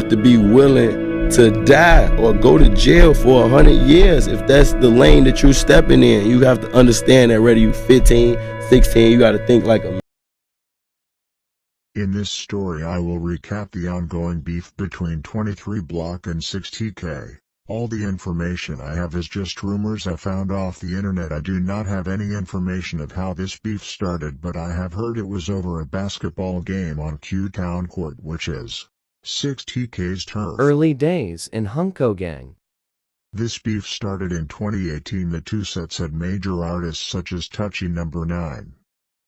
have to be willing to die or go to jail for 100 years if that's the lane that you're stepping in. You have to understand that whether you 15, 16, you got to think like a man. In this story I will recap the ongoing beef between 23Block and 6TK. All the information I have is just rumors I found off the internet. I do not have any information of how this beef started, but I have heard it was over a basketball game on Q-Town Court, which is 6TK's turf. Early days in Hunko Gang. This beef started in 2018. The two sets had major artists such as Touchy Number 9,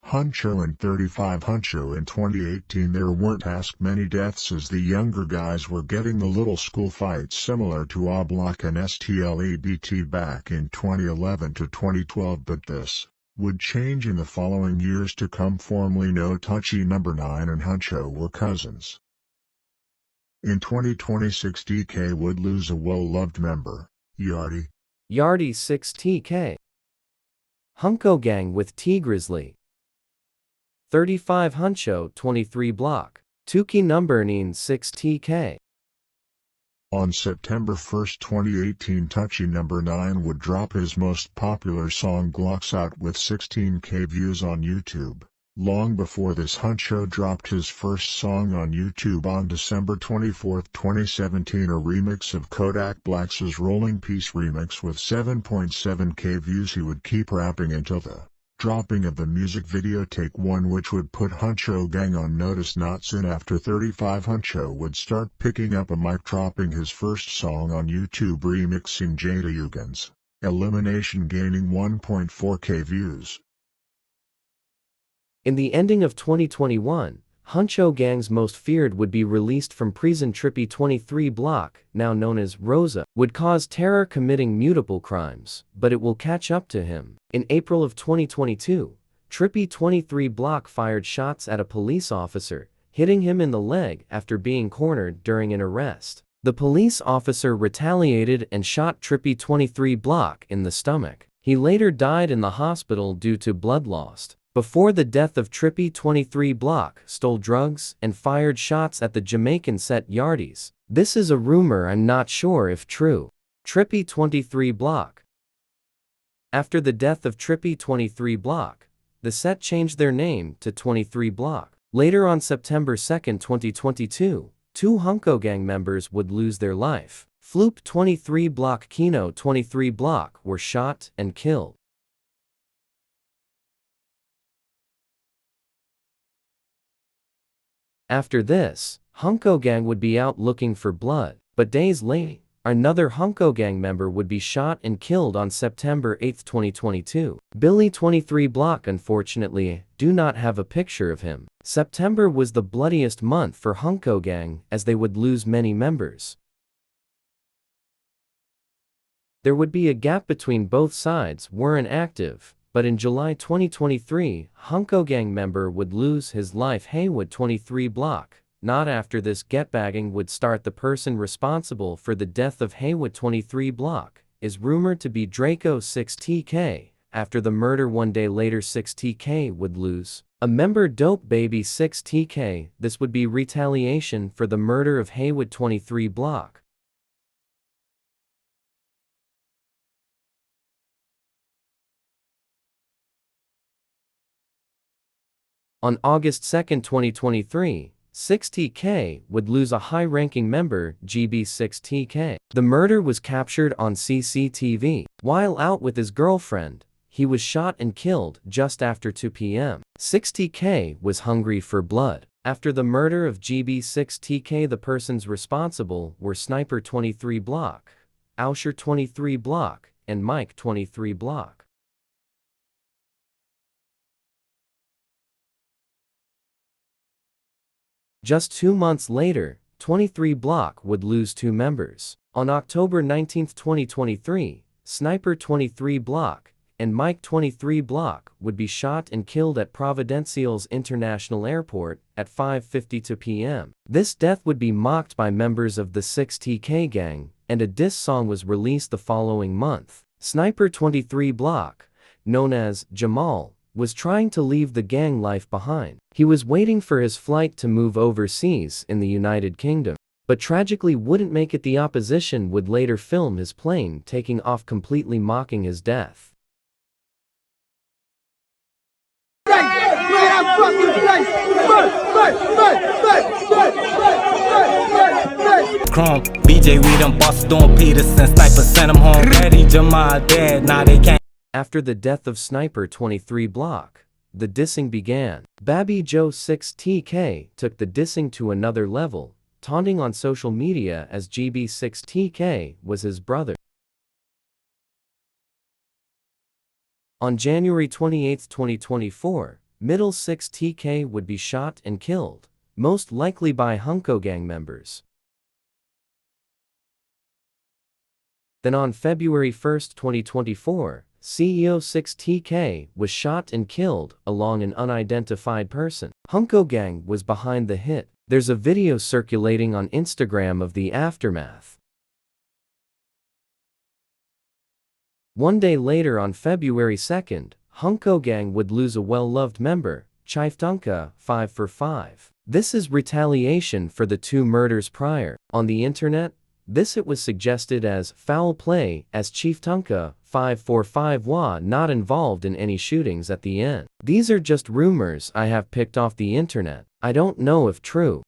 Huncho and 35 Huncho. In 2018 there weren't as many deaths as the younger guys were getting the little school fights similar to A Block and STLEBT back in 2011 to 2012, but this would change in the following years to come. Formerly known, Touchy Number 9 and Huncho were cousins. In 2020 6TK would lose a well-loved member, Yardy 6TK. Hunko Gang with T Grizzly. 35 Huncho 23Block. Touchy Number 9 6TK. On September 1, 2018, Touchy Number 9 would drop his most popular song Glocks out with 16K views on YouTube. Long before this, Huncho dropped his first song on YouTube on December 24, 2017, a remix of Kodak Black's Rolling Peace remix with 7.7K views. He would keep rapping until the dropping of the music video Take One, which would put Huncho Gang on notice. Not soon after, 35 Huncho would start picking up a mic, dropping his first song on YouTube remixing Jada Yugan's Elimination, gaining 1.4K views. In the ending of 2021, Huncho Gang's most feared would be released from prison. Trippy 23Block, now known as Rosa, would cause terror, committing multiple crimes, but it will catch up to him. In April of 2022, Trippy 23Block fired shots at a police officer, hitting him in the leg after being cornered during an arrest. The police officer retaliated and shot Trippy 23Block in the stomach. He later died in the hospital due to blood loss. Before the death of Trippy 23Block stole drugs and fired shots at the Jamaican set Yardys. This is a rumor, I'm not sure if true. Trippy 23Block. After the death of Trippy 23Block, the set changed their name to 23Block. Later, on September 2, 2022, two Hunko Gang members would lose their life. Floop 23Block, Kino 23Block were shot and killed. After this, Hunko Gang would be out looking for blood, but days later, another Hunko Gang member would be shot and killed on September 8, 2022. Billy 23Block. Unfortunately, do not have a picture of him. September was the bloodiest month for Hunko Gang as they would lose many members. There would be a gap between both sides weren't active. But in July 2023, Hunko Gang member would lose his life. Haywood 23Block. Not after this, getbagging would start. The person responsible for the death of Haywood 23Block is rumored to be Draco 6TK. After the murder, one day later, 6TK would lose a member, Dope Baby 6TK. This would be retaliation for the murder of Haywood 23Block. On August 2, 2023, 6TK would lose a high-ranking member, GB6TK. The murder was captured on CCTV. While out with his girlfriend, he was shot and killed just after 2 p.m. 6TK was hungry for blood. After the murder of GB6TK, the persons responsible were Sniper 23Block, Ausher 23Block, and Mike 23Block. Just 2 months later, 23Block would lose 2 members. On October 19, 2023, Sniper 23Block and Mike 23Block would be shot and killed at Providenciales International Airport at 5:52 p.m. This death would be mocked by members of the 6TK gang, and a diss song was released the following month. Sniper 23Block, known as Jamal, was trying to leave the gang life behind. He was waiting for his flight to move overseas in the United Kingdom. but tragically wouldn't make it. The opposition would later film his plane taking off completely mocking his death. Chrome, BJ, we done bust on Peterson, Sniper sent him home, Eddie Jamal dead, now they can't. After the death of Sniper 23Block, the dissing began. Babby Joe 6TK took the dissing to another level, taunting on social media as GB6TK was his brother. On January 28, 2024, Middle 6TK would be shot and killed, most likely by Hunko gang members. Then on February 1, 2024, CEO 6TK was shot and killed along an unidentified person. Hunko gang was behind the hit. There's a video circulating on Instagram of the aftermath. One day later on February 2nd, Hunko gang would lose a well-loved member, Chiftunka 5 for 5. This is retaliation for the 2 murders prior. On the internet, it was suggested as foul play as Chiftunka 545 was not involved in any shootings at the end. These are just rumors I have picked off the internet. I don't know if true.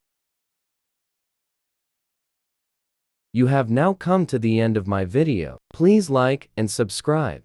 You have now come to the end of my video. Please like and subscribe.